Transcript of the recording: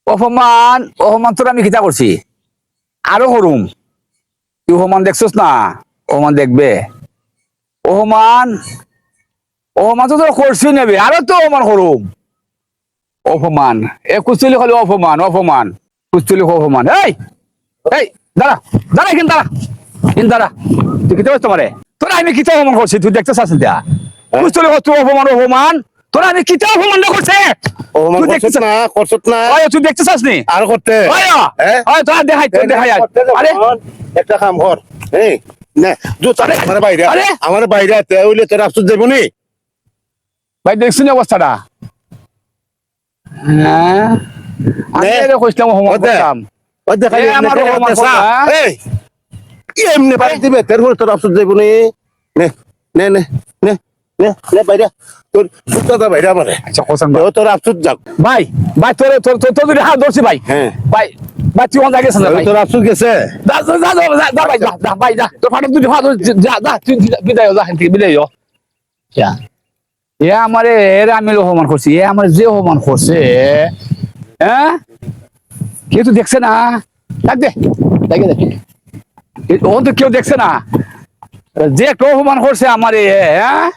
অপমান অপমান তোর আমি কিতা করছি আরো হরুম তুই অপমান দেখছস না অপমান দেখবে অপমান অপমান তো তোর করছি নেবে আরো তো অপমান হরুম অপমান কুচলি খালি অপমান অপমান কুচলি অপমান এই এই দাঁড়া দাঁড়া এখানে দাঁড়া এখানে দাঁড়া তুই কিতা করছিস তোমারে তোরা আমি কিতা অপমান করছি তুই দেখতে চাস না কুচলি তুই অপমান অপমান তোরা আমি কিতা অপমান করছে অপমান তুই করছত না করছত না তুই দেখতে চাস নি আর করতে তোরা দেখাই তোর দেখাই আরে একটা কাম কর এই না জুতা আমার বাইরে আরে! আমার বাইরে তে হইলে তোর আফসোস যাবো নি ভাই দেখছি না অবস্থাটা হ্যাঁ আমি নে। এর কইছিলাম হোমওয়ার্ক ওদে। করতাম ওই দেখা এ আমার homework করা, হ্যাঁ? এই এমনি বাড়ি দিবে তোর হল তোর আফসোস যাবো নি নে নে নে নে নে নে বাইরে তোর জুতা বাইরে আমারে আচ্ছা কোসান তো তোর আফসোস যাক ভাই ভাই তোর তোর তোর তোর দুটো হাত ধরছি ভাই হ্যাঁ। ভাই ভাই তুই অন জায়গায় না ভাই তোর আফসোস গেছে যা যা যা যা যা ভাই যা ভাই যা তোর ফাটা দুটো হাত যা যা তুই বিদায় যা থেকে বিদায় যা যা এ আমারে এর আমি অপমান করছি এ আমার যে অপমান করছে হ্যাঁ কেউ তো দেখছে না দেখ দে দেখে দেখ ও তো কেউ দেখছে না যে কেউ অপমান করছে আমারে হ্যাঁ